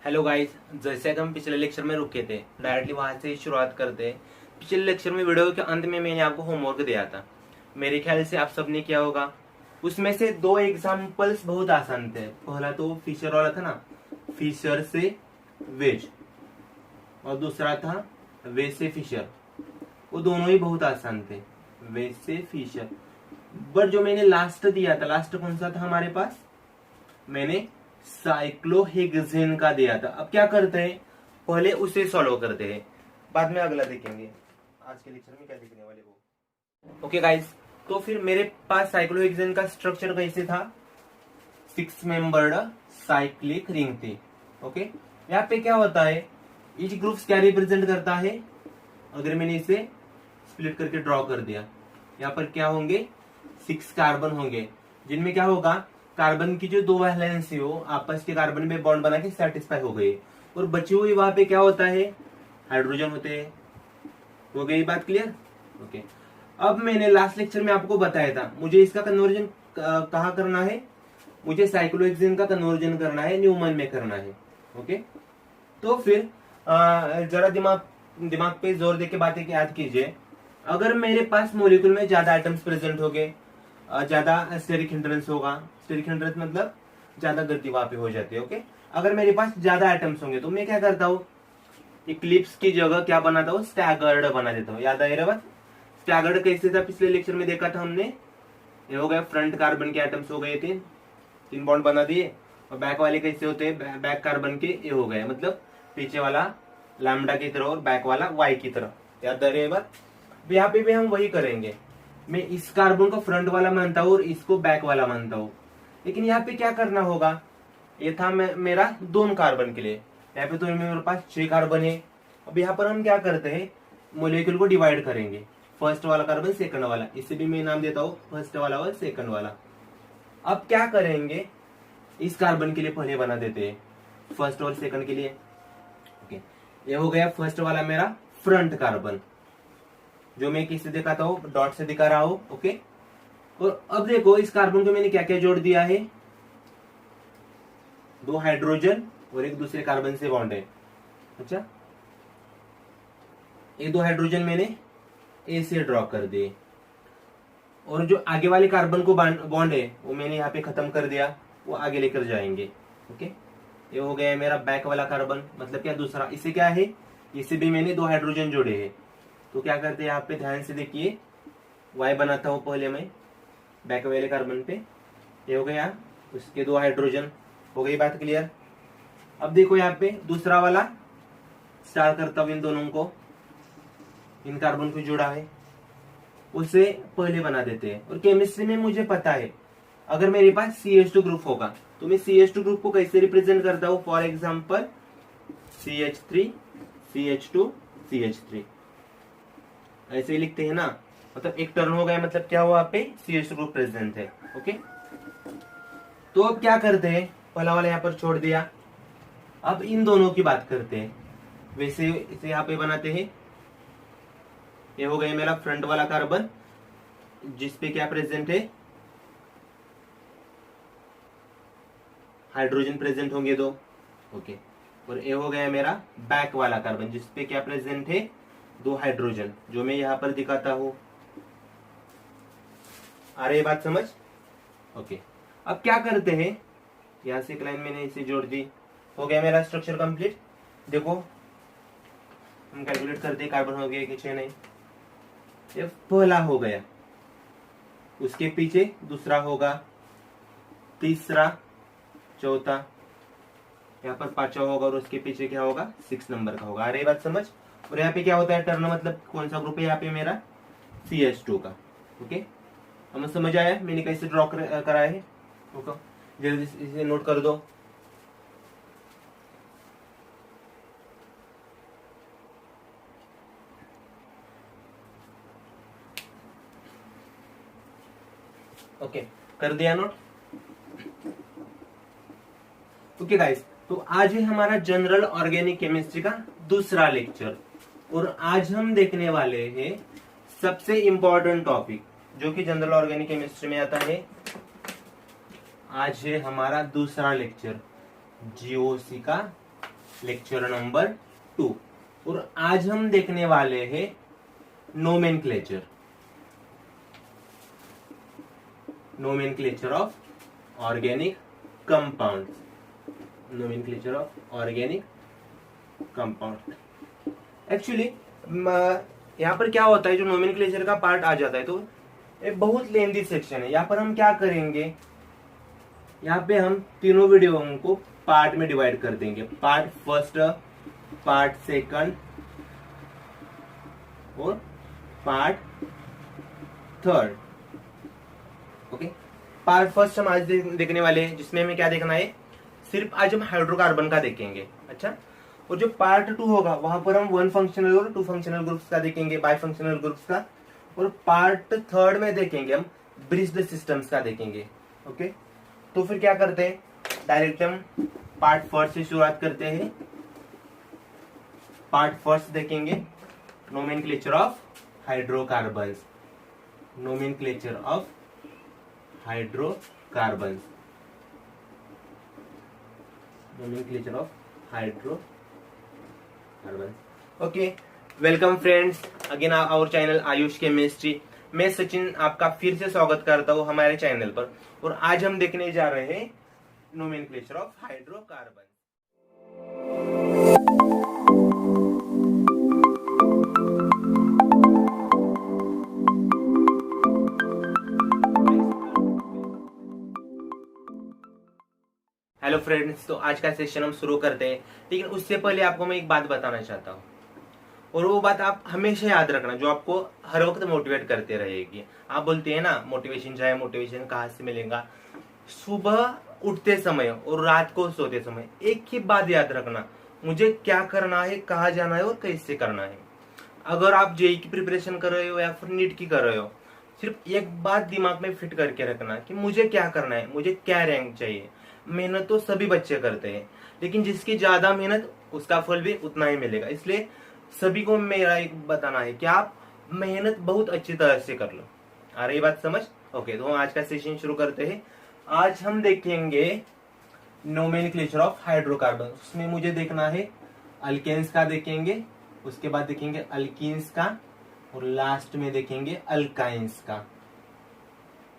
Hello guys, जैसे कि हम पिछले लेक्चर में रुके थे डायरेक्टली वहां से ही शुरुआत करते हैं। पिछले लेक्चर में वीडियो के अंत में मैंने आपको होमवर्क दिया था। मेरे ख्याल से आप सबने किया होगा। उसमें से दो एग्जांपल्स बहुत आसान थे। पहला तो फिशर वाला था ना, फिशर से वेज, और दूसरा था वेज से फिशर। वो दोनों ही बहुत आसान थे, वेज से फिशर। बट जो मैंने लास्ट दिया था, लास्ट कौन सा था हमारे पास, मैंने साइक्लोहेक्सेन का दिया था। अब क्या करते हैं, पहले उसे सॉल्व करते हैं, बाद में अगला देखेंगे। आज के लेक्चर में क्या देखने वाले वो। ओके गाइस, तो फिर मेरे पास साइक्लोहेक्सेन का स्ट्रक्चर कैसे था, 6 मेंबर्ड साइक्लिक रिंग थी। ओके, यहाँ पे क्या होता है, ईच ग्रुप्स क्या रिप्रेजेंट करता है। अगर मैंने इसे स्प्लिट करके ड्रॉ कर दिया, यहाँ पर क्या होंगे, 6 कार्बन होंगे, जिनमें क्या होगा, कार्बन की जो 2 वैलेंसी हो आपस के कार्बन में बॉन्ड बना के सेटिस्फाई हो गई, और बची हुई वहां पे क्या होता है, हाइड्रोजन होते हैं। हो गई बात क्लियर। ओके, अब मैंने लास्ट लेक्चर में आपको बताया था मुझे इसका कन्वर्जन कहाँ करना है, मुझे साइक्लोहेक्सेन का कन्वर्जन करना है, न्यूमन में करना है। ओके, तो फिर जरा दिमाग पे जोर देके बातें याद कीजिए। अगर मेरे पास मॉलिक्यूल में ज्यादा आइटम्स प्रेजेंट हो गए, ज्यादा स्टेरिक हिंड्रेंस होगा, स्टेरिक हिंड्रेंस मतलब ज्यादा गति वहां पे हो जाती है। ओके, अगर मेरे पास ज्यादा आइटम्स होंगे तो मैं क्या करता हूँ, इक्लिप्स की जगह क्या बनाता हूँ, स्टैगर्ड बना देता हूँ। याद आएगा बात, स्टैगर्ड कैसे था, पिछले लेक्चर में देखा था हमने। ये हो गया, फ्रंट कार्बन के आइटम्स हो गए, तीन बॉन्ड बना दिए, और बैक वाले कैसे होते हैं, बैक कार्बन के ये हो गए, मतलब पीछे वाला लैम्डा की तरह और बैक वाला वाई की तरह। याद आ रही है बात। यहाँ पे भी हम वही करेंगे, मैं इस कार्बन को फ्रंट वाला मानता हूँ और इसको बैक वाला मानता हूँ। लेकिन यहाँ पे क्या करना होगा, ये था मेरा 2 कार्बन के लिए, यहाँ पे तो मेरे पास 6 कार्बन है। अब यहाँ पर हम क्या करते हैं, मोलिक्यूल को डिवाइड करेंगे, फर्स्ट वाला कार्बन सेकंड वाला, इसे भी मैं नाम देता हूँ फर्स्ट वाला और सेकंड वाला। अब क्या करेंगे, इस कार्बन के लिए पहले बना देते हैं, फर्स्ट और सेकंड के लिए। ओके, ये हो गया फर्स्ट वाला मेरा फ्रंट कार्बन, जो मैं किससे दिखाता हूँ, डॉट से दिखा रहा हूँ। ओके, और अब देखो इस कार्बन को मैंने क्या क्या जोड़ दिया है, 2 हाइड्रोजन और एक दूसरे कार्बन से बॉन्ड है। अच्छा, ये 2 हाइड्रोजन मैंने ए से ड्रॉ कर दिए, और जो आगे वाले कार्बन को बॉन्ड है वो मैंने यहाँ पे खत्म कर दिया, वो आगे लेकर जाएंगे। ओके, ये हो गया मेरा बैक वाला कार्बन, मतलब क्या दूसरा, इसे क्या है, इसे भी मैंने 2 हाइड्रोजन जोड़े हैं। तो क्या करते हैं, यहाँ पे ध्यान से देखिए, वाई बनाता हूं पहले मैं बैक वाले कार्बन पे, ये हो गया, उसके 2 हाइड्रोजन। हो गई बात क्लियर। अब देखो यहाँ पे दूसरा वाला स्टार करता हूं, इन दोनों को, इन कार्बन को जोड़ा है, उसे पहले बना देते हैं। और केमिस्ट्री में मुझे पता है, अगर मेरे पास CH2 ग्रुप होगा तो मैं CH2 ग्रुप को कैसे रिप्रेजेंट करता हूं, for example CH3 CH2 CH3, ऐसे ही लिखते हैं ना, मतलब एक टर्न हो गया, मतलब क्या हुआ, पे CH2 ग्रुप प्रेजेंट है। ओके, तो अब क्या करते हैं, पहला वाला यहाँ पर छोड़ दिया, अब इन दोनों की बात करते हैं। वैसे इसे यहाँ पे बनाते हैं, ये हो गया मेरा फ्रंट वाला कार्बन, जिसपे क्या प्रेजेंट है, हाइड्रोजन प्रेजेंट होंगे 2। ओके, और ये हो गया मेरा बैक वाला कार्बन, जिसपे क्या प्रेजेंट है, 2 हाइड्रोजन, जो मैं यहाँ पर दिखाता हूं। आ रही है बात समझ। ओके, अब क्या करते हैं, यहां से एक लाइन मैंने इसे जोड़ दी, हो गया मेरा स्ट्रक्चर कंप्लीट। देखो हम कैलकुलेट करते हैं, कार्बन हो गया कि 6 नहीं, ये पहला हो गया, उसके पीछे दूसरा होगा, तीसरा, चौथा, यहाँ पर 5वां होगा, और उसके पीछे क्या होगा, 6 नंबर का होगा। आ रही बात समझ। और यहाँ पे क्या होता है, टर्न मतलब कौन सा ग्रुप है, यहाँ पे मेरा CH2 का। ओके, हमें समझ आया मैंने कैसे ड्रॉ कराया है। ओके, जल्दी इसे नोट कर दो। ओके, कर दिया नोट। ओके गाइस, तो आज है हमारा जनरल ऑर्गेनिक केमिस्ट्री का दूसरा लेक्चर, और आज हम देखने वाले हैं सबसे इंपॉर्टेंट टॉपिक जो कि जनरल ऑर्गेनिक केमिस्ट्री में आता है। आज है हमारा दूसरा लेक्चर, GOC का लेक्चर नंबर 2। और आज हम देखने वाले हैं nomenclature of organic compounds. Nomenclature of organic compound. Actually यहाँ पर क्या होता है, जो नोमेनक्लेचर का पार्ट आ जाता है तो एक बहुत लेंथी सेक्शन है। यहाँ पर हम क्या करेंगे, यहाँ पे हम तीनों वीडियो को पार्ट में डिवाइड कर देंगे। पार्ट फर्स्ट, पार्ट सेकंड और part third. Okay, part first हम आज देखने वाले हैं, जिसमें हमें क्या देखना है, सिर्फ आज हम हाइड्रोकार्बन का देखेंगे। अच्छा, और जो पार्ट 2 होगा वहां पर हम 1 फंक्शनल और 2 फंक्शनल ग्रुप्स का देखेंगे, बाई फंक्शनल ग्रुप्स का। और पार्ट थर्ड में देखेंगे हम ब्रिज्ड सिस्टम्स का देखेंगे। ओके, तो फिर क्या करते हैं, डायरेक्ट हम पार्ट फर्स्ट से शुरुआत करते हैं। पार्ट फर्स्ट देखेंगे nomenclature of hydrocarbons. Nomenclature of hydrocarbons. Nomenclature of hydrocarbons. Okay, welcome friends again our channel Ayush chemistry. मैं सचिन आपका फिर से स्वागत करता हूँ हमारे चैनल पर। और आज हम देखने जा रहे हैं nomenclature of hydrocarbon. Hello friends, तो आज का सेशन हम शुरू करते हैं, लेकिन उससे पहले आपको मैं एक बात बताना चाहता हूँ, और वो बात आप हमेशा याद रखना जो आपको हर वक्त मोटिवेट करते रहेगी। आप बोलते हैं ना, मोटिवेशन चाहिए, मोटिवेशन कहाँ से मिलेगा। सुबह उठते समय और रात को सोते समय एक ही बात याद रखना, मुझे क्या करना है, कहाँ जाना है और कैसे करना है। अगर आप जेई की प्रिपरेशन कर रहे हो या फिर नीट की कर रहे हो, सिर्फ एक बात दिमाग में फिट करके रखना कि मुझे क्या करना है, मुझे क्या रैंक चाहिए। मेहनत तो सभी बच्चे करते हैं, लेकिन जिसकी ज्यादा मेहनत उसका फल भी उतना ही मिलेगा। इसलिए सभी को मेरा एक बताना है कि आप मेहनत बहुत अच्छी तरह से कर लो। आ रही बात समझ? ओके, तो हम आज का सेशन शुरू करते हैं। आज हम देखेंगे नोमेनक्लेचर ऑफ हाइड्रोकार्बन। उसमें मुझे देखना है अल्केन्स का देखेंगे, उसके बाद देखेंगे अल्कीन्स का, और लास्ट में देखेंगे अल्काइंस का।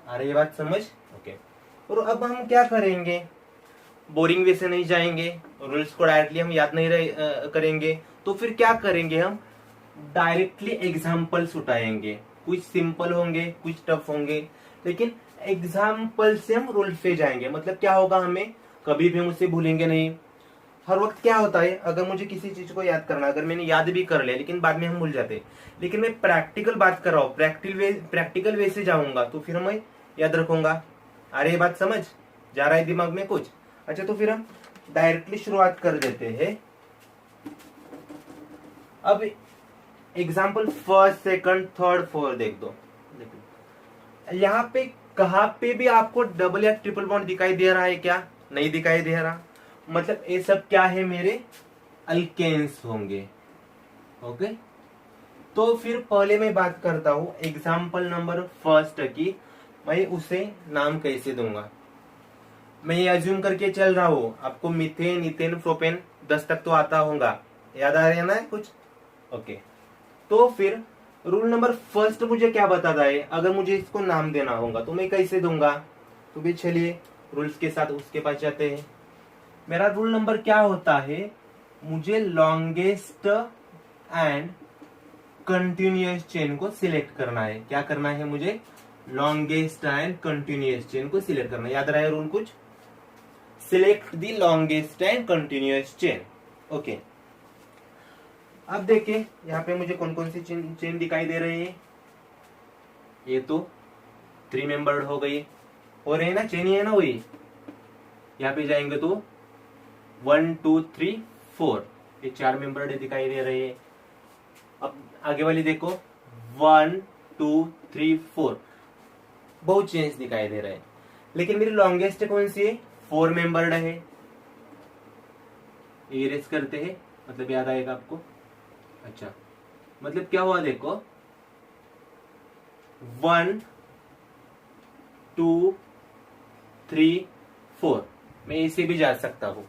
आ रही बात समझ? ओके, और अब हम क्या करेंगे, बोरिंग वे से नहीं जाएंगे, रूल्स को डायरेक्टली हम याद नहीं करेंगे। तो फिर क्या करेंगे, हम डायरेक्टली एग्जाम्पल्स उठाएंगे। कुछ सिंपल होंगे, कुछ टफ होंगे, लेकिन एग्जाम्पल से हम रूल्स पे जाएंगे। मतलब क्या होगा, हमें कभी भी हम उसे भूलेंगे नहीं। हर वक्त क्या होता है, अगर मुझे किसी चीज को याद करना, अगर मैंने याद भी कर लिया लेकिन बाद में हम भूल जाते, लेकिन मैं प्रैक्टिकल बात कर रहा हूँ, प्रैक्टिकल वे से जाऊंगा तो फिर मैं याद रखूंगा। अरे ये बात समझ जा रहा है दिमाग में कुछ? अच्छा, तो फिर हम डायरेक्टली शुरुआत कर देते हैं। अब example first, second, third, fourth देख दो। यहाँ पे कहाँ पे भी आपको डबल या ट्रिपल बॉन्ड दिखाई दे रहा है क्या? नहीं दिखाई दे रहा। मतलब ये सब क्या है, मेरे अल्केन्स होंगे। ओके, तो फिर पहले मैं बात करता हूँ एग्जाम्पल नंबर फर्स्ट की। मैं उसे नाम कैसे दूंगा, मैं ये अज्यूम करके चल रहा हूँ आपको मीथेन, इथेन, प्रोपेन 10 तक तो आता होगा, याद आ रहा है ना कुछ? ओके, तो फिर रूल नंबर फर्स्ट मुझे क्या बताता है, अगर मुझे इसको नाम देना होगा तो मैं कैसे दूंगा। तो भी चलिए रूल्स के साथ उसके पास जाते हैं। मेरा रूल नंबर क्या होता है, मुझे लॉन्गेस्ट एंड कंटिन्यूअस चेन को सिलेक्ट करना है। क्या करना है मुझे? लॉन्गेस्ट एंड कंटिन्यूअस चेन को सिलेक्ट करना है। याद रहा है रूल कुछ? Select the longest and continuous chain. Okay, अब देखिए यहाँ पे मुझे कौन कौन सी चेन दिखाई दे रही है। ये तो 3 मेंबर्ड हो गई, और है ना चेन ही है ना वही। यहाँ पे जाएंगे तो 1 2 3 4, ये 4 मेंबर्ड दिखाई दे रही है। अब आगे वाली देखो 1 2 3 4, बहुत चेन्स दिखाई दे रहे हैं, लेकिन मेरी लॉन्गेस्ट कौन सी है? 4 मेंबर्ड है। इरेज करते हैं, मतलब याद आएगा आपको। अच्छा, मतलब क्या हुआ देखो, 1 2 3 4, मैं इसे भी जा सकता हूं।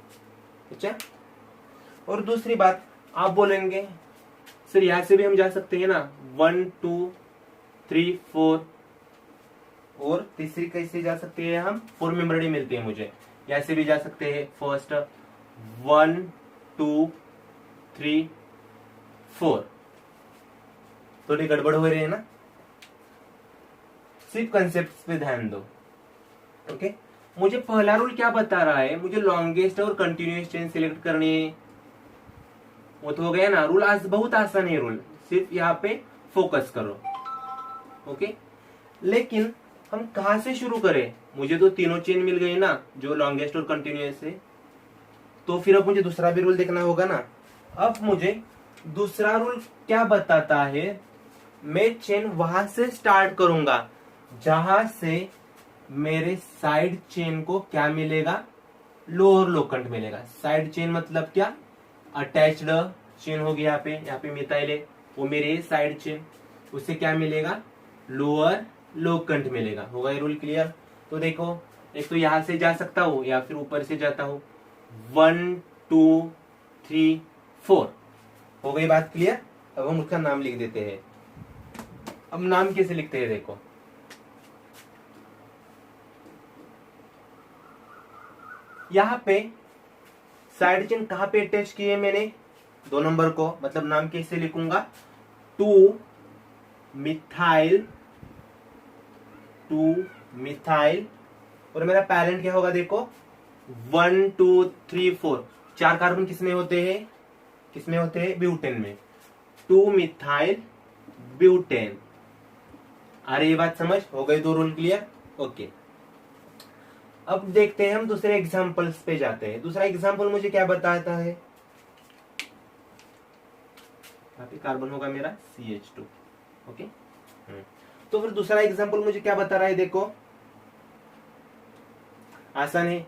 अच्छा, और दूसरी बात, आप बोलेंगे सर यहां से भी हम जा सकते हैं ना, 1 2 3 4, और तीसरी कैसे जा सकते हैं हम, 4 मेमोरी मिलती है मुझे, यहाँ से भी जा सकते हैं फर्स्ट 1 2 3 4। थोड़ी गड़बड़ हो रही है ना, सिर्फ कंसेप्ट पे ध्यान दो। ओके, मुझे पहला रूल क्या बता रहा है, मुझे लॉन्गेस्ट और कंटिन्यूस चेन सिलेक्ट करनी है, वो तो हो गया ना रूल। आज बहुत आसान है रूल, सिर्फ यहाँ पे फोकस करो। ओके, लेकिन हम कहा से शुरू करें, मुझे तो तीनों चेन मिल गई ना जो लॉन्गेस्ट और कंटिन्यूस है, तो फिर अब मुझे दूसरा भी रूल देखना होगा ना। अब मुझे दूसरा रूल क्या बताता है, मैं चेन वहां से स्टार्ट करूंगा जहां से मेरे साइड चेन को क्या मिलेगा, लोअर लोकंट मिलेगा। साइड चेन मतलब क्या, अटैच्ड चेन होगी, यहाँ पे मिथाइल है, वो मेरे साइड चेन, उससे क्या मिलेगा, लोअर लोकंट मिलेगा। होगा ये रूल क्लियर। तो देखो, एक तो यहां से जा सकता हूं या फिर ऊपर से जाता हूं, 1 2 3 4, हो गई बात क्लियर। अब हम उसका नाम लिख देते हैं। अब नाम कैसे लिखते हैं, देखो यहाँ पे साइड चेन कहां पे अटैच की है मैंने, 2 नंबर को, मतलब नाम कैसे लिखूंगा, 2 मिथाइल और मेरा पैरेंट क्या होगा, देखो 1 2 3 4, 4 कार्बन किसमें होते हैं, ब्यूटेन में, 2 मिथाइल ब्यूटेन। अरे ये बात समझ हो गई, 2 रूल क्लियर। ओके, अब देखते हैं हम दूसरे एग्जांपल्स पे जाते हैं। दूसरा एग्जांपल मुझे क्या बताता है, यहाँ पे कार्बन होगा मेरा CH2। ओके, तो फिर दूसरा एग्जांपल मुझे क्या बता रहा है, देखो आसान है,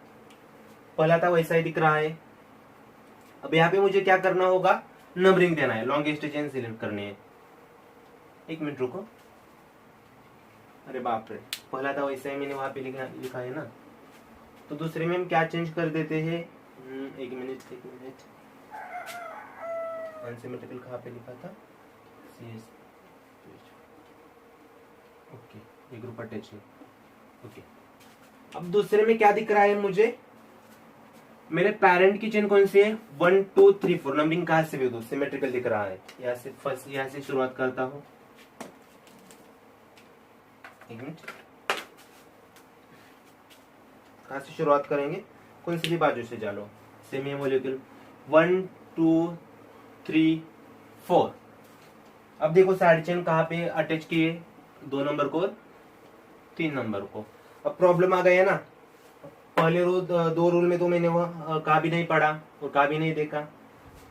पहला था वैसा ही दिख रहा है। अब यहाँ पे मुझे क्या करना होगा, नंबरिंग देना है, लॉन्गेस्ट चेन सिलेक्ट करनी है। एक मिनट रुको, अरे बाप रे, पहला था वैसा ही मैंने वहां पे लिखा है ना, तो दूसरे में हम क्या चेंज कर देते हैं, एक मिनट, अनसिमेट्रिकल कहाँ पे लिखा था, CS, ओके, ये ग्रुप अटैच है। ओके, अब दूसरे में क्या दिख रहा है मुझे, मेरे पेरेंट की चेन कौन सी है, 1 2 3 4, नंबरिंग कहाँ से भी दो, सिमेट्रिकल दिख रहा है। यहाँ से फर्स्ट, यहाँ से शुरुआत करता हूँ, एक मिनट, कहाँ से शुरुआत करेंगे, कौन सी भी बाजू से जानो, सेमी मोलिक्यूल 1 2 3 4। अब देखो साइड चेन कहाँ पे अटैच की है, 2 नंबर को 3 नंबर को। अब प्रॉब्लम आ गया ना, पहले 2 रूल में तो मैंने वह का भी नहीं पढ़ा और का भी नहीं देखा,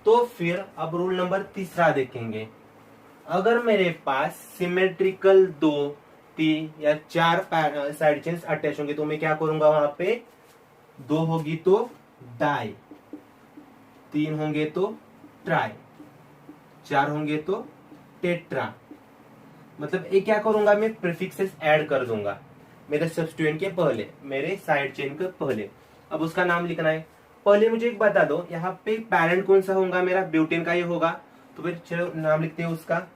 तो फिर अब रूल नंबर तीसरा देखेंगे। अगर मेरे पास सिमेट्रिकल 2 3 या 4 साइड चेन्स अटैच होंगे, तो मैं क्या करूंगा, वहां पे 2 होगी तो डाई, 3 होंगे तो ट्राई, 4 होंगे तो टेट्रा। मतलब ये क्या करूंगा, मैं प्रीफिक्सेस ऐड कर दूंगा मेरे सब्स्टिट्यूएंट के पहले, मेरे साइड चेन के पहले। अब उसका नाम लिखना है। पहले मुझे एक बता दो, यहाँ पे पैरेंट कौन सा होगा, मेरा ब्यूटेन का ही होगा, तो फिर चलो नाम लिखते हैं उसका।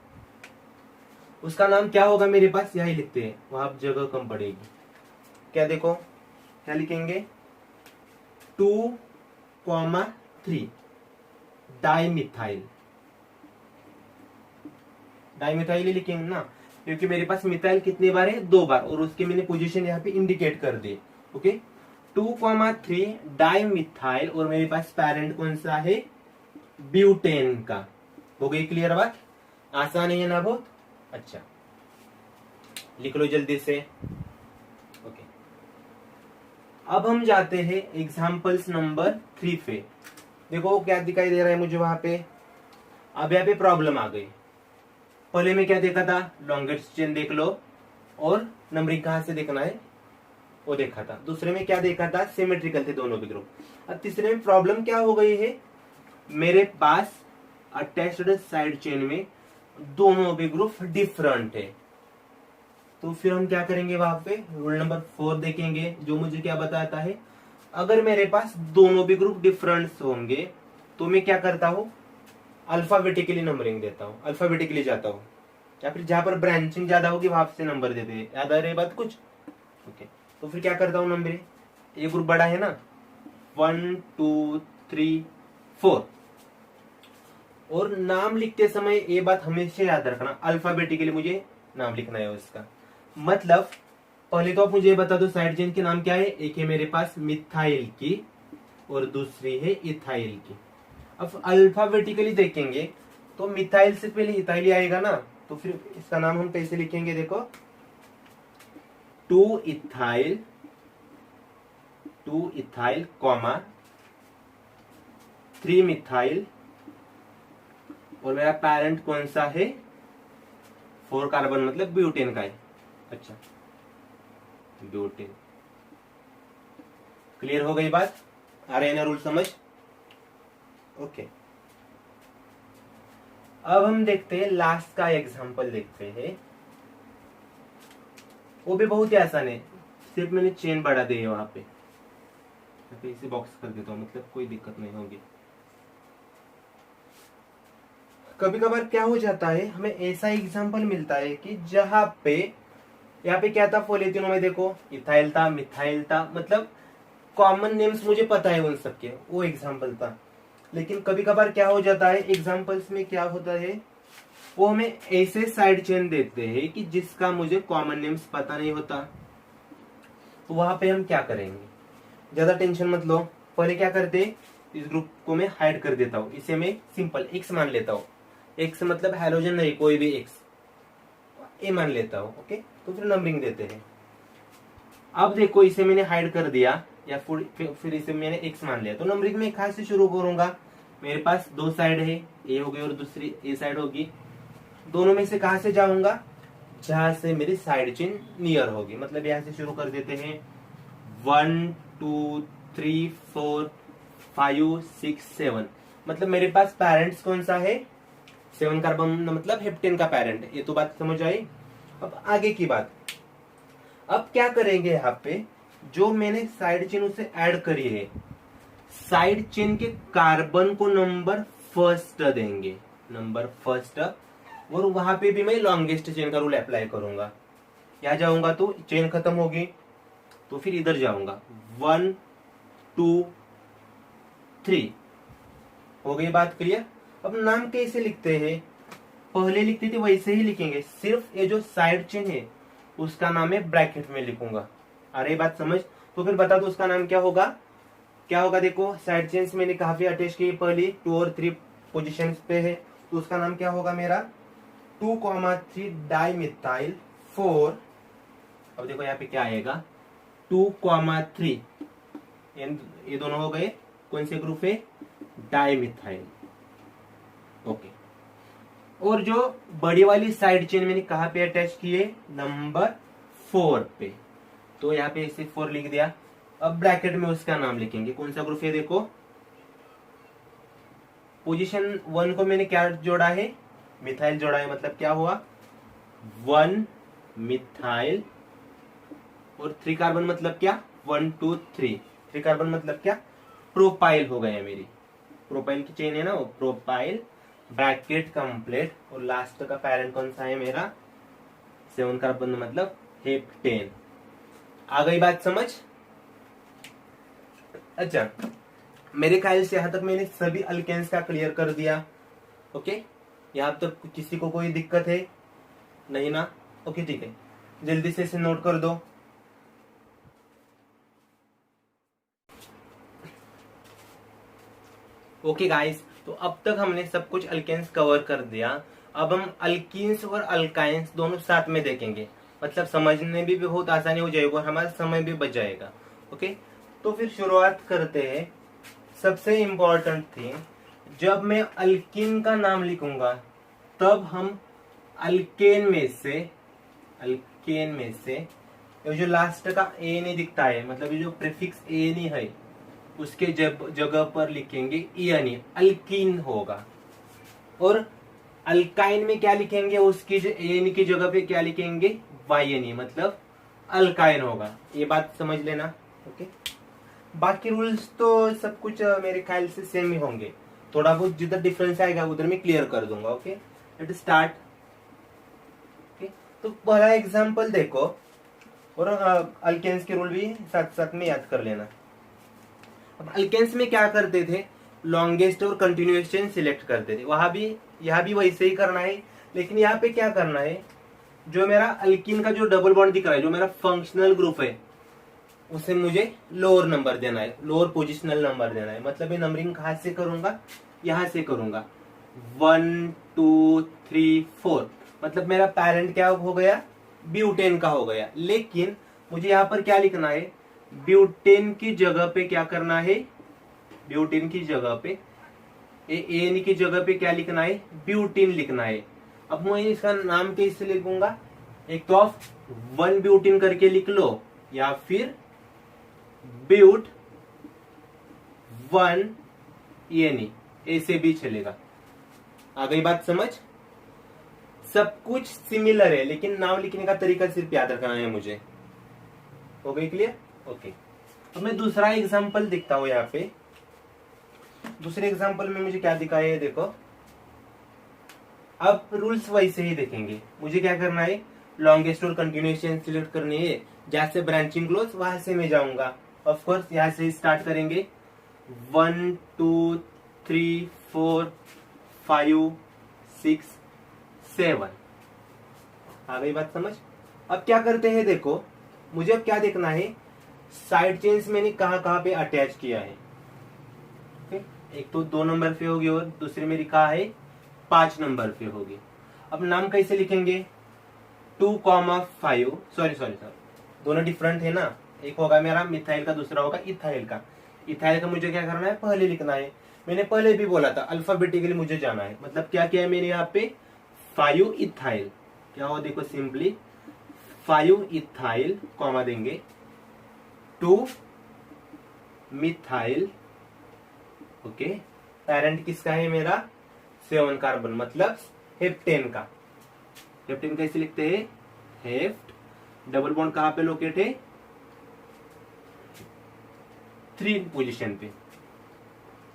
उसका नाम क्या होगा मेरे पास, यही लिखते हैं, वहां जगह कम पड़ेगी। क्या देखो, क्या लिखेंगे, 2,3 डाइमिथाइल ही लिखेंगे ना, क्योंकि मेरे पास मिथाइल कितनी बार है, 2 बार, और उसके मैंने पोजीशन यहाँ पे इंडिकेट कर दी। ओके, 2,3 डाइमिथाइल, और मेरे पास पैरेंट कौन सा है, ब्यूटेन का। हो गई क्लियर बात, आसान है ना बहुत। अच्छा, लिख लो जल्दी से। ओके, अब हम जाते हैं एग्जाम्पल्स नंबर 3 पे। देखो क्या दिखाई दे रहा है मुझे वहां पे। अब यहाँ पे प्रॉब्लम आ गई, पहले में क्या देखा था, लॉन्गेस्ट चेन देख लो, और नंबरिंग कहां से देखना है वो देखा था। दूसरे में क्या देखा था, सिमेट्रिकल थे दोनों के ग्रुप। अब तीसरे में प्रॉब्लम क्या हो गई है, मेरे पास अटैच्ड साइड चेन में दोनों भी ग्रुप डिफरेंट है। तो फिर हम क्या करेंगे, वहां पे रूल नंबर 4 देखेंगे, जो मुझे क्या बताता है, अगर मेरे पास दोनों भी ग्रुप डिफरेंट होंगे तो मैं क्या करता हूँ, अल्फाबेटिकली नंबरिंग देता हूँ, अल्फाबेटिकली जाता हूँ, या फिर जहां पर ब्रांचिंग ज्यादा होगी वहां से नंबर देते हैं। याद आ रही बात कुछ? ओके, तो फिर क्या करता हूँ नंबरिंग, ये ग्रुप बड़ा है ना, 1 2 3 4। और नाम लिखते समय ये बात हमेशा याद रखना, अल्फाबेटिकली मुझे नाम लिखना है उसका। मतलब पहले तो आप मुझे बता दो साइड चेन के नाम क्या है। एक है मेरे पास मिथाइल की और दूसरी है इथाइल की। अब अल्फाबेटिकली देखेंगे तो मिथाइल से पहले इथाइल ही आएगा ना, तो फिर इसका नाम हम कैसे लिखेंगे, देखो 2 इथाइल कॉमा 3 मिथाइल, और मेरा पैरेंट कौन सा है, 4 कार्बन मतलब ब्यूटेन का है। अच्छा, ब्यूटेन। क्लियर हो गई बात? आ रहे हैं ना रूल समझ? ओके, अब हम देखते हैं लास्ट का एग्जांपल देखते हैं। वो भी बहुत ही आसान है, सिर्फ मैंने चेन बढ़ा दी है वहां पे इसे बॉक्स कर देता हूं, मतलब कोई दिक्कत नहीं होगी। कभी कभार क्या हो जाता है, हमें ऐसा एग्जांपल मिलता है कि जहां पे यहाँ पे क्या था, पॉलीथिनों में देखो इथाइल था, मिथाइल था, मतलब कॉमन नेम्स मुझे पता है उन सबके, वो एग्जांपल था। लेकिन कभी कभार क्या हो जाता है, एग्जांपल्स में क्या होता है, वो हमें ऐसे साइड चेन देते हैं कि जिसका मुझे कॉमन नेम्स पता नहीं होता। तो वहां पे हम क्या करेंगे, ज्यादा टेंशन मत लो। पहले क्या करते, इस ग्रुप को मैं हाइड कर देता हूँ, इसे मैं सिंपल एक्स मान लेता हूँ। एक्स मतलब हेलोजन नहीं, कोई भी एक्स ए मान लेता हूँ। ओके, तो फिर नंबरिंग देते हैं। अब देखो इसे मैंने हाइड कर दिया, या फिर इसे मैंने एक्स मान लिया, तो नंबरिंग में कहां से शुरू करूंगा, मेरे पास दो साइड है, ए होगी और दूसरी ए साइड होगी। दोनों में से कहां से जाऊंगा, जहां से मेरी साइड चेन नियर होगी। मतलब यहां से शुरू कर देते हैं, 1 2 3 4 5 6 7। मतलब मेरे पास पेरेंट्स कौन सा है, 7 कार्बन, मतलब हेप्टेन का पेरेंट। ये तो बात समझ आई। अब आगे की बात, अब क्या करेंगे, यहाँ पे जो मैंने साइड चेन उसे ऐड करी है, साइड चेन के कार्बन को नंबर फर्स्ट देंगे, नंबर फर्स्ट। और वहां पे भी मैं लॉन्गेस्ट चेन का रूल अप्लाई करूंगा। यहाँ जाऊंगा तो चेन खत्म होगी, तो फिर इधर जाऊंगा, 1 2 3। हो गई बात क्लियर? अब नाम कैसे लिखते हैं, पहले लिखते थे वैसे ही लिखेंगे, सिर्फ ये जो साइड चेन है उसका नाम है ब्रैकेट में लिखूंगा। अरे बात समझ? तो फिर बता दो उसका नाम क्या होगा। क्या होगा, देखो साइड चेन्स मैंने कहा पे अटैच की, पहली 2 और 3 पोजिशन पे है, तो उसका नाम क्या होगा मेरा, 2,3 डाइमिथाइल 4। अब देखो यहाँ पे क्या आएगा, 2,3, ये दोनों हो गए कौन से ग्रुप है, डाइमिथाइल। ओके, और जो बड़ी वाली साइड चेन मैंने कहा पे अटैच की है, नंबर 4 पे, तो यहाँ पे इसे 4 लिख दिया। अब ब्रैकेट में उसका नाम लिखेंगे, कौन सा ग्रुप है, देखो पोजीशन 1 को मैंने क्या जोड़ा है, मिथाइल जोड़ा है। मतलब क्या हुआ, 1 मिथाइल और 3 कार्बन, मतलब क्या 1 2 3। 3 कार्बन मतलब क्या, प्रोपाइल हो गया मेरी, प्रोपाइल की चेन है ना वो, प्रोपाइल ब्रैकेट कंप्लीट। और लास्ट का पैरेंट कौन सा है मेरा, 7 कार्बन मतलब हेप्टेन। आ गई बात समझ? अच्छा, मेरे ख्याल से यहां तक मैंने सभी अल्केन्स का क्लियर कर दिया। ओके, यहां तक किसी को कोई दिक्कत है नहीं ना? ओके ठीक है, जल्दी से इसे नोट कर दो। ओके गाइस, तो अब तक हमने सब कुछ अल्केन्स कवर कर दिया। अब हम अल्कीन्स और अल्काइंस दोनों साथ में देखेंगे, मतलब समझने में भी बहुत आसानी हो जाएगी और हमारा समय भी बच जाएगा। ओके, तो फिर शुरुआत करते हैं। सबसे इम्पोर्टेंट थिंग, जब मैं अल्कीन का नाम लिखूंगा तब हम अल्केन में से ये जो लास्ट का ए नहीं दिखता है, मतलब ये जो प्रीफिक्स ए नहीं है, उसके जगह पर लिखेंगे यानी अल्कीन होगा। और अल्काइन में क्या लिखेंगे, उसकी एन की जगह पे क्या लिखेंगे, वाई, मतलब अल्काइन होगा। ये बात समझ लेना। ओके, बाकी रूल्स तो सब कुछ मेरे ख्याल से सेम ही होंगे। थोड़ा बहुत जिधर डिफरेंस आएगा उधर मैं क्लियर कर दूंगा। Okay, let start. ओके, तो पहला एग्जांपल देखो, और अल्केन्स के रूल भी साथ साथ में याद कर लेना। अब अल्केन्स में क्या करते थे, लॉन्गेस्ट और कंटिन्यूअस चेन सिलेक्ट करते थे, वहां भी यहाँ भी वैसे ही करना है, लेकिन यहाँ पे क्या करना है, जो मेरा अल्किन का जो डबल बॉन्ड दिख रहा है, जो मेरा फंक्शनल ग्रुप है, उसे मुझे लोअर नंबर देना है, लोअर पोजिशनल नंबर देना है। मतलब ये नंबरिंग कहाँ से करूंगा, यहाँ से करूंगा, 1 2 3 4, मतलब मेरा पेरेंट क्या हो गया, ब्यूटेन का हो गया। लेकिन मुझे यहाँ पर क्या लिखना है, ब्यूटेन की जगह पे क्या करना है, ब्यूटेन की जगह पे एन की जगह पे क्या लिखना है, ब्यूटीन लिखना है। अब मैं इसका नाम कैसे लिखूंगा, एक तो आप 1 ब्यूटीन करके लिख लो, या फिर ब्यूट 1 एन, ऐसे भी चलेगा। आ गई बात समझ, सब कुछ सिमिलर है, लेकिन नाम लिखने का तरीका सिर्फ याद रखना है मुझे। हो गई क्लियर? ओके, अब मैं दूसरा एग्जांपल दिखता हूं। यहाँ पे दूसरे एग्जांपल में मुझे क्या दिखाया है, देखो। अब रूल्स वैसे ही देखेंगे, मुझे क्या करना है, लॉन्गेस्ट और कंटिन्यूअस चेन सिलेक्ट करनी है, जहां से ब्रांचिंग क्लोज वहां से मैं जाऊंगा। ऑफ कोर्स यहाँ से स्टार्ट करेंगे, 1 2 3 4 5 6 7। आ गई बात समझ। अब क्या करते हैं, देखो मुझे अब क्या देखना है, साइड चेन्स मैंने कहां कहां पे अटैच किया है। एक तो 2 नंबर पे होगी और दूसरी मेरी कहा है 5 नंबर पे होगी। अब नाम कैसे लिखेंगे, 2,5, सॉरी दोनों डिफरेंट है ना, एक होगा मेरा मिथाइल का, दूसरा होगा इथाइल का। इथाइल का मुझे क्या करना है, पहले लिखना है। मैंने पहले भी बोला था अल्फाबेटिकली मुझे जाना है, मतलब क्या किया है मैंने यहाँ पे, 5 इथाइल, क्या हो देखो सिंपली 5 इथाइल कॉमा देंगे, 2 मिथाइल। ओके, पेरेंट किसका है मेरा, 7 कार्बन, मतलब हेप्टेन का। हेप्टेन कैसे लिखते हैं, हेफ्ट, डबल बॉन्ड कहां पे लोकेट है, 3 पोजीशन पे,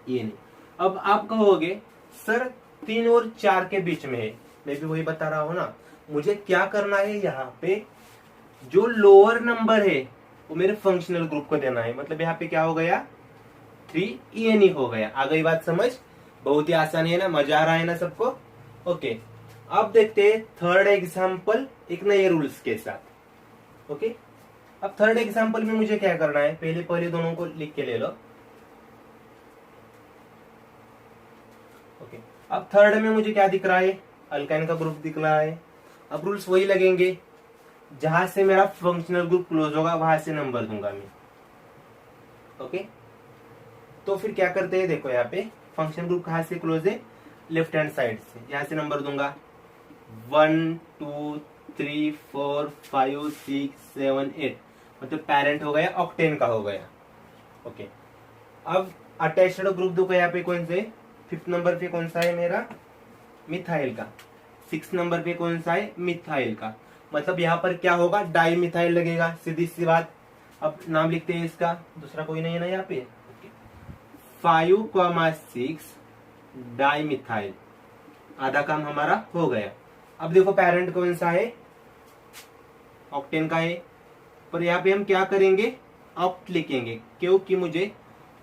ये नहीं। अब आप कहोगे सर 3 और 4 के बीच में है, मैं भी वही बता रहा हूं ना, मुझे क्या करना है, यहाँ पे जो लोअर नंबर है वो मेरे फंक्शनल ग्रुप को देना है। मतलब यहाँ पे क्या हो गया, 3 EN हो गया। आ गई बात समझ, बहुत ही आसान है ना, मजा आ रहा है ना सबको। ओके, अब देखते हैं थर्ड एग्जांपल एक नए रूल्स के साथ। ओके, अब थर्ड एग्जांपल में मुझे क्या करना है, पहले दोनों को लिख के ले लो। ओके, अब थर्ड में मुझे क्या दिख रहा है, अल्काइन का ग्रुप दिख रहा है। अब रूल्स वही लगेंगे, जहां से मेरा फंक्शनल ग्रुप क्लोज होगा वहां से नंबर दूंगा मैं। ओके, तो फिर क्या करते हैं, देखो यहाँ पे फंक्शन ग्रुप कहां से क्लोज है, लेफ्ट हैंड साइड से, यहां से नंबर दूंगा 1 2 3 4 5 6 7 8, मतलब पेरेंट हो गया, ऑक्टेन का हो गया। ओके, अब अटैच्ड ग्रुप दूंगा यहाँ पे कौन से, 5th नंबर पे कौन सा है मेरा, मिथाइल का। 6th नंबर पे कौन सा है, मिथाइल का। मतलब यहाँ पर क्या होगा, डाई मिथाइल लगेगा, सीधी सी बात। अब नाम लिखते हैं इसका, दूसरा कोई नहीं है ना यहाँ पे, 5,6 डाई मिथाइल, आधा काम हमारा हो गया। अब देखो पेरेंट कौन सा है, ऑक्टेन का है, पर यहाँ पे हम क्या करेंगे, ऑक्ट लिखेंगे, क्योंकि मुझे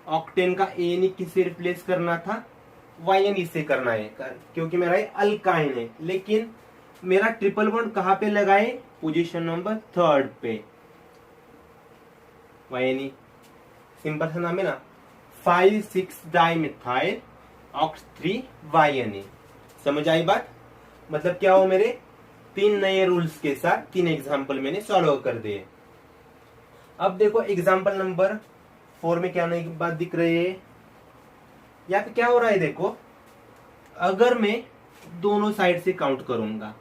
ऑक्टेन का एन किससे रिप्लेस करना था, वायन इससे करना है, क्योंकि मेरा ये अल्काइन है। लेकिन मेरा ट्रिपल बॉन्ड कहां पे लगाए, पोजीशन नंबर 3rd पे, वायनी, सिंपल सा नाम है ना, 5 6 डाइमिथाइल ऑक्ट 3 वायनी। समझ आई बात, मतलब क्या हो, मेरे 3 नए रूल्स के साथ 3 एग्जाम्पल मैंने सॉल्व कर दिए। अब देखो एग्जाम्पल नंबर 4 में क्या नई बात दिख रही है, यहाँ पे क्या हो रहा है, देखो अगर मैं दोनों साइड से काउंट करूंगा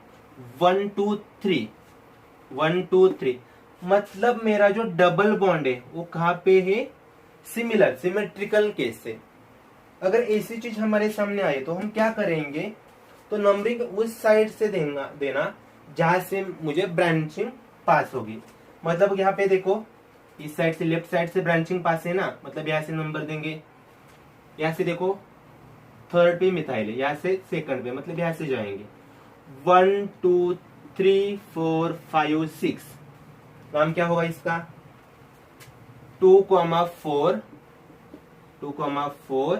1 2 3 1 2 3, मतलब मेरा जो डबल बॉन्ड है वो कहां पे है, सिमिलर सिमेट्रिकल केस से। अगर ऐसी चीज हमारे सामने आई तो हम क्या करेंगे, तो नंबरिंग उस साइड से देना जहां से मुझे ब्रांचिंग पास होगी। मतलब यहाँ पे देखो इस साइड से, लेफ्ट साइड से ब्रांचिंग पास है ना, मतलब यहाँ से नंबर देंगे। यहाँ से देखो थर्ड पे मिथाइल है, यहाँ से सेकंड पे, मतलब यहाँ से जाएंगे 1 2 3 4 5 6। नाम क्या होगा इसका 2,4 2,4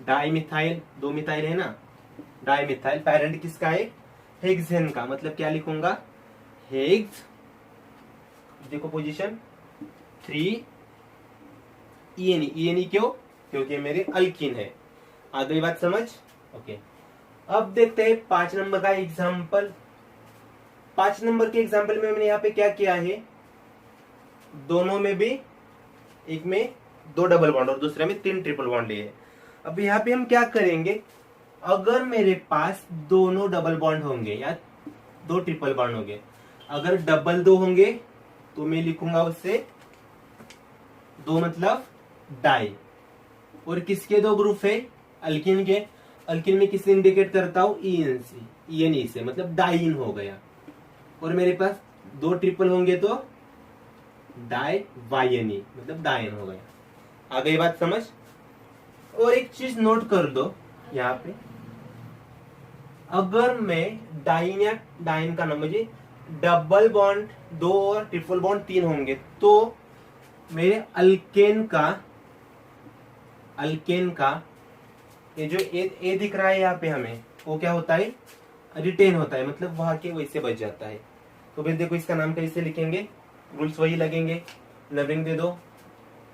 डाई मिथाइल, 2 मिथाइल है ना, डाई मिथाइल। पेरेंट किसका है हेक्सेन का, मतलब क्या लिखूंगा हेक्स, देखो पोजीशन 3 ENE क्यों, क्योंकि मेरे अल्कीन है। आ गई बात समझ। ओके, अब देखते हैं 5 नंबर का एग्जाम्पल। 5 नंबर के एग्जाम्पल में मैंने यहाँ पे क्या किया है, दोनों में भी एक में 2 डबल बॉन्ड और दूसरे में 3 ट्रिपल बॉन्ड लिए। अब यहाँ पे हम क्या करेंगे, अगर मेरे पास दोनों डबल बॉन्ड होंगे या 2 ट्रिपल बॉन्ड होंगे, अगर डबल 2 होंगे तो मैं लिखूंगा उससे 2 मतलब डाई। और किसके 2 ग्रुप है अल्किन के, अल्किन में किससे इंडिकेट करता हूं ENE से, मतलब डाइन हो गया। और मेरे पास 2 ट्रिपल होंगे तो डाई YNE, मतलब डाइन हो गया। आ गई बात समझ। और एक चीज नोट कर दो यहाँ पे, अगर मैं डाइन या डाइन का नाम, मुझे डबल बॉन्ड 2 और ट्रिपल बॉन्ड 3 होंगे तो मेरे अल्केन का ये जो ए दिख रहा है यहाँ पे हमें, वो क्या होता है रिटेन होता है, मतलब वहां के वैसे बच जाता है। तो फिर देखो इसका नाम कैसे लिखेंगे, रूल्स वही लगेंगे, नंबरिंग दे दो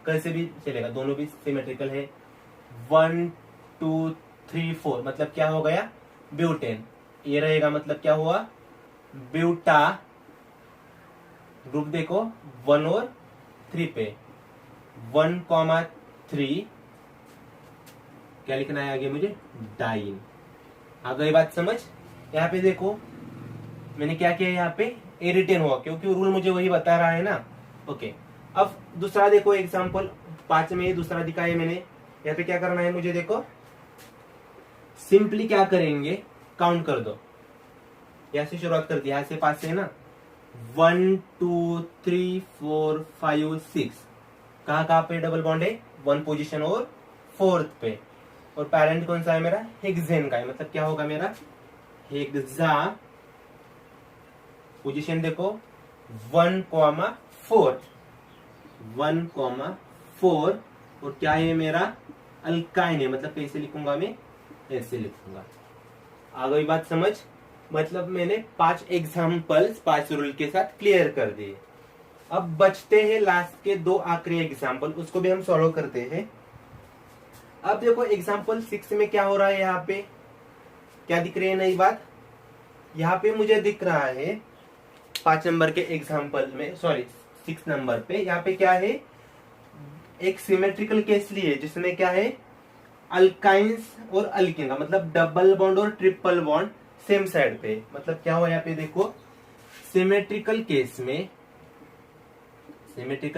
कैसे भी चलेगा, दोनों भी सिमेट्रिकल है। 1 2 3 4 मतलब क्या हो गया ब्यूटेन, ये रहेगा मतलब क्या हुआ ब्यूटा। ग्रुप देखो 1 और 3 पे 1,3 क्या लिखना है आगे मुझे डाइन। आ गई बात समझ। यहाँ पे देखो मैंने क्या किया, यहाँ पे ए रिटेन हुआ क्योंकि रूल मुझे वही बता रहा है ना। ओके, अब दूसरा देखो एग्जांपल 5 में दूसरा दिखाया मैंने। यहाँ पे क्या करना है मुझे, देखो सिंपली क्या करेंगे काउंट कर दो, यहाँ से शुरुआत कर दी, यहाँ से 5 से ना 1 2 3 4 5 6 कहाँ पे डबल बॉन्ड है 1 पोजीशन और 4th पे। और पेरेंट कौन सा है मेरा हेक्सेन का है, मतलब क्या होगा मेरा हेक्सा। पोजीशन देखो 1,4 और क्या है मेरा अल्काइन है, मतलब कैसे लिखूंगा मैं ऐसे लिखूंगा। आ गई बात समझ। मतलब मैंने 5 एग्जाम्पल्स 5 रूल के साथ क्लियर कर दिए। अब बचते हैं लास्ट के 2 आखिरी एग्जाम्पल, उसको भी हम सॉल्व करते हैं। अब देखो एग्जाम्पल 6 में क्या हो रहा है, यहाँ पे क्या दिख रही है नई बात, यहाँ पे मुझे दिख रहा है 5 नंबर के एग्जाम्पल में, सॉरी 6 नंबर पे, यहाँ पे क्या है एक सिमेट्रिकल केस लिए जिसमें क्या है अल्काइंस और अल्किन का, मतलब डबल बॉन्ड और ट्रिपल बॉन्ड सेम साइड पे। मतलब क्या हुआ यहाँ पे देखो सिमेट्रिकल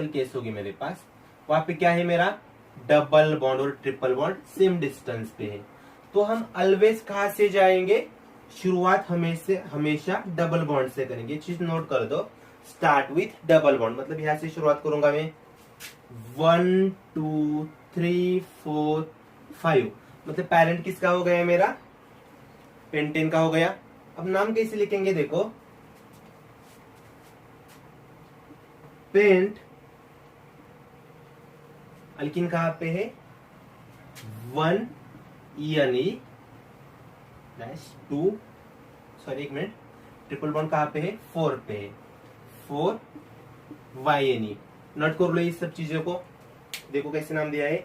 केस होगी मेरे पास, वहां पे क्या है मेरा डबल बॉन्ड और ट्रिपल बॉन्ड सेम डिस्टेंस पे है। तो हम ऑलवेज कहां से जाएंगे, शुरुआत हमेशा डबल बॉन्ड से करेंगे। चीज नोट कर दो, स्टार्ट विथ डबल बॉन्ड, मतलब यहां से शुरुआत करूंगा मैं 1 2 3 4 5, मतलब पेरेंट किसका हो गया मेरा पेंटेन का हो गया। अब नाम कैसे लिखेंगे देखो, पेंट अल्किन कहां पे है 1 ENE 2, सॉरी एक मिनट, ट्रिपल बॉन्ड कहां पे है 4 पे है 4 YNE। नोट कर लो इस सब चीजों को, देखो कैसे नाम दिया है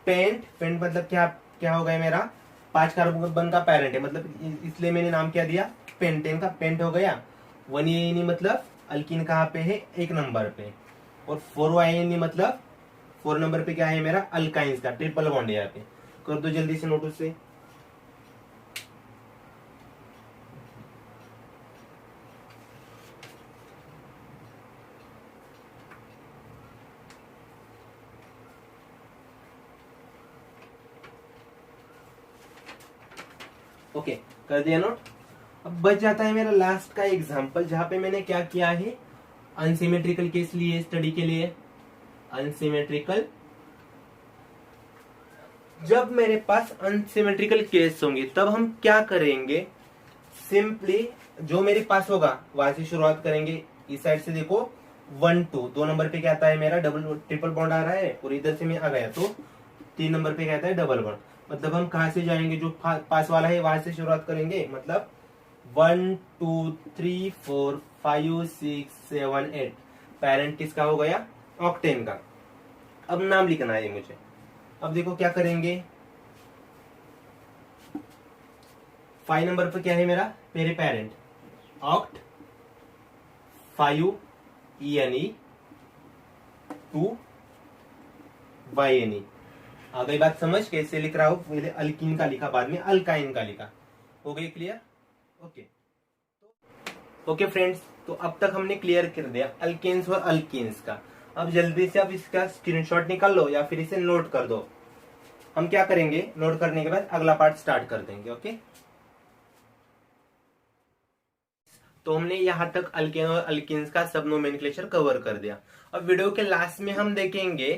पेंट मतलब क्या हो गया मेरा 5 कार्बन का पेरेंट है, मतलब इसलिए मैंने नाम क्या दिया पेंटेन का, पेंट हो गया। 1 ENE मतलब अल्किन कहां पे है 1 नंबर पे, और 4 YNE मतलब 4 नंबर पे क्या है मेरा अल्काइंस का ट्रिपल बॉन्ड है। यहाँ पे कर दो जल्दी से नोट उससे। ओके कर दिया नोट। अब बच जाता है मेरा लास्ट का एग्जांपल, जहां पे मैंने क्या किया है अनसिमेट्रिकल केस लिए स्टडी के लिए। अनसिमेट्रिकल जब मेरे पास अनसिमेट्रिकल केस होंगे तब हम क्या करेंगे, सिंपली जो मेरे पास होगा वहां से शुरुआत करेंगे। इस साइड से देखो 1 2, 2 नंबर पे क्या आता है मेरा डबल ट्रिपल बॉन्ड आ रहा है, और इधर से मैं आ गया तो 3 नंबर पे क्या आता है डबल बॉन्ड। मतलब हम कहां से जाएंगे, जो पास वाला है वहां से शुरुआत करेंगे। मतलब 1 2 3 4 5 6 7 8 पेरेंट किसका हो गया, ऑक्टेन का। अब नाम लिखना है मुझे। अब देखो क्या करेंगे, 5 नंबर पर क्या है मेरा, मेरे पेरेंट ऑक्ट 5 ENE 2 YNE। आ गई बात समझ, कैसे लिख रहा हूं, पहले अल्कीन का लिखा बाद में अल्काइन का लिखा। हो गई क्लियर? ओके फ्रेंड्स, तो अब तक हमने क्लियर कर दिया अल्केन्स और अल्कीन्स का। अब जल्दी से आप इसका स्क्रीनशॉट निकाल लो या फिर इसे नोट कर दो। हम क्या करेंगे, नोट करने के बाद अगला पार्ट स्टार्ट कर देंगे। ओके, तो हमने यहाँ तक अल्केन और अल्कीन्स का सब नोमेनक्लेचर कवर कर दिया। अब वीडियो के लास्ट में हम देखेंगे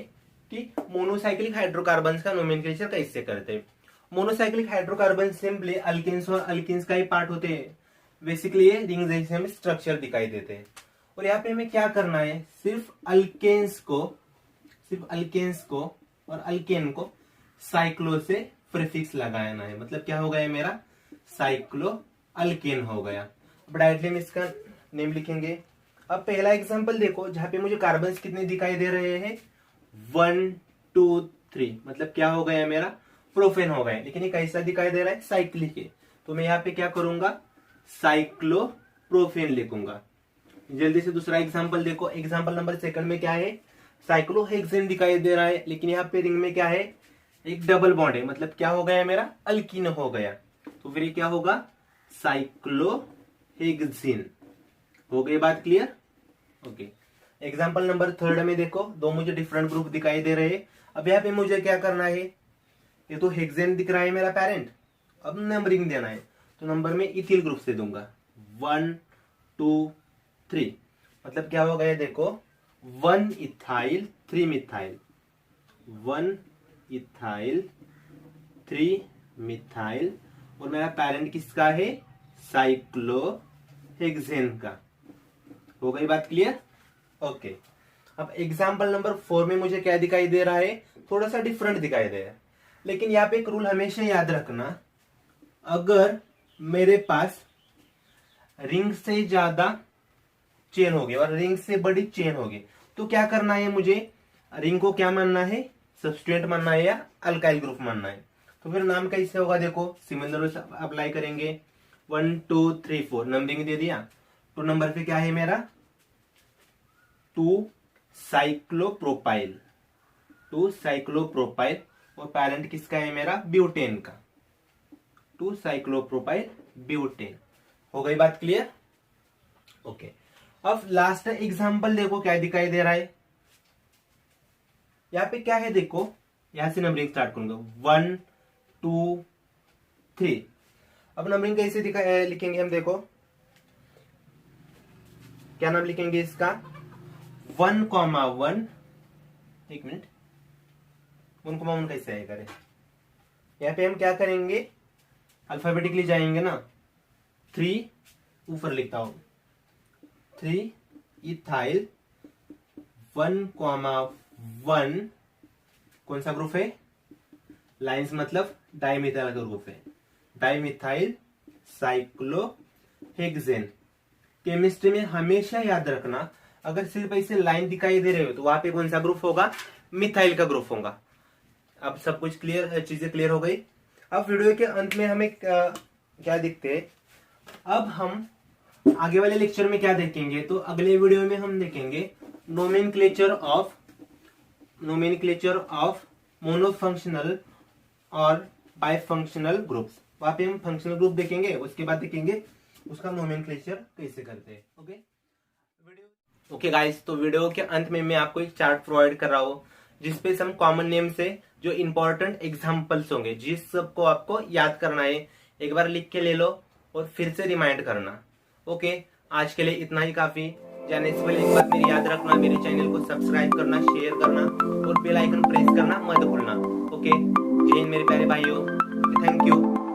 कि मोनोसाइक्लिक हाइड्रोकार्बन्स का नोमेनक्लेचर कैसे करते हैं। मोनोसाइक्लिक हाइड्रोकार्बन सिंपली अल्केन्स और अल्कीन्स का ही पार्ट होते हैं। बेसिकली ये रिंग जैसे हमें स्ट्रक्चर दिखाई देते हैं। और यहाँ पे हमें क्या करना है, सिर्फ अल्केन्स को और अल्केन को साइक्लो से प्रीफिक्स लगाना है। मतलब क्या हो गया मेरा, साइक्लो अल्केन हो गया। अब डायरेक्टली हम इसका नेम लिखेंगे। अब पहला एग्जांपल देखो, जहां पे मुझे कार्बन्स कितने दिखाई दे रहे हैं, 1 2 3। मतलब क्या हो गया मेरा, प्रोपेन हो गया। लेकिन ये कैसा दिखाई दे रहा है, साइक्लिक है। तो मैं यहाँ पे क्या करूंगा, साइक्लोप्रोपेन लिखूंगा। जल्दी से दूसरा एग्जांपल देखो, एग्जांपल नंबर 2 में क्या है, साइक्लोहेक्सेन दिखाई दे रहा है। लेकिन यहाँ पे रिंग में क्या है, एक डबल बॉन्ड है। मतलब क्या हो गया मेरा, अल्कीन हो गया। तो फिर क्या होगा, साइक्लोहेक्सीन। हो गई बात क्लियर? ओके, एग्जांपल नंबर 3 में देखो, दो मुझे डिफरेंट ग्रुप दिखाई दे रहे हैं। अब यहाँ पे मुझे क्या करना है, ये तो हेक्सेन दिख रहा है मेरा पेरेंट। अब नंबरिंग देना है, तो नंबर में इथिल ग्रुप से दूंगा 1 2 3। मतलब क्या हो गया देखो, 1 इथाइल 3 मिथाइल, 1 इथाइल 3 मिथाइल। और मेरा पेरेंट किसका है, साइक्लोहेक्सेन का। हो गई बात क्लियर? ओके, अब एग्जांपल नंबर 4 में मुझे क्या दिखाई दे रहा है, थोड़ा सा डिफरेंट दिखाई दे रहा है। लेकिन यहाँ पे एक रूल हमेशा याद रखना, अगर मेरे पास रिंग से ज्यादा चेन होगी और रिंग से बड़ी चेन होगी तो क्या करना है मुझे, रिंग को क्या मानना है, सब्स्टिट्यूएंट मानना है या अल्काइल ग्रुप मानना है। तो फिर नाम कैसे होगा, देखो सिमिलर रूल्स अप्लाई करेंगे। 1 2 3 4 नंबरिंग दे दिया। 2 नंबर पे क्या है मेरा, 2 साइक्लोप्रोपाइल, 2 साइक्लोप्रोपाइल। और पैरेंट किसका है मेरा, ब्यूटेन का, 2 साइक्लोप्रोपाइल ब्यूटेन। हो गई बात क्लियर? ओके, अब लास्ट एग्जांपल देखो क्या दिखाई दे रहा है। यहाँ पे क्या है देखो, यहां से नंबरिंग स्टार्ट करूंगा 1 2 3। अब नंबरिंग कैसे लिखेंगे हम, देखो क्या नाम लिखेंगे इसका, 1,1। एक मिनट, 1,1 कैसे आएगा रे। यहाँ पे हम क्या करेंगे, अल्फाबेटिकली जाएंगे ना। 3 ऊपर लिखता हूं, 3 इथाइल 1,1। कौन सा ग्रुप है, लाइंस मतलब डाइमिथाइल का ग्रुप है, डाइमिथाइल साइक्लोहेक्सेन। केमिस्ट्री में हमेशा याद रखना, अगर सिर्फ ऐसे लाइन दिखाई दे रहे हो तो वहां पे कौन सा ग्रुप होगा, मिथाइल का ग्रुप होगा। अब सब कुछ क्लियर, चीजें क्लियर हो गई। अब वीडियो के अंत में हमें क्या दिखते हैं, अब हम आगे वाले लेक्चर में क्या देखेंगे, तो अगले वीडियो में हम देखेंगे नोमेनक्लेचर ऑफ मोनोफंक्शनल और बाइफंक्शनल ग्रुप्स। वहां पे हम फंक्शनल ग्रुप देखेंगे, उसके बाद देखेंगे उसका नोमेनक्लेचर कैसे करते हैं। ओके गाइस, तो वीडियो के अंत में मैं आपको एक चार्ट प्रोवाइड कर रहा हूँ जिसपे सम कॉमन नेम से जो इंपॉर्टेंट एग्जांपल्स होंगे, जिस सबको आपको याद करना है, एक बार लिख के ले लो और फिर से रिमाइंड करना। ओके, आज के लिए इतना ही काफी। जाने से पहले एक बात मेरी याद रखना, मेरे चैनल को सब्सक्राइब करना, शेयर करना और बेल आइकन प्रेस करना मत भूलना। ओके, जय हिंद। मेरे प्यारे भाइयों, थैंक यू।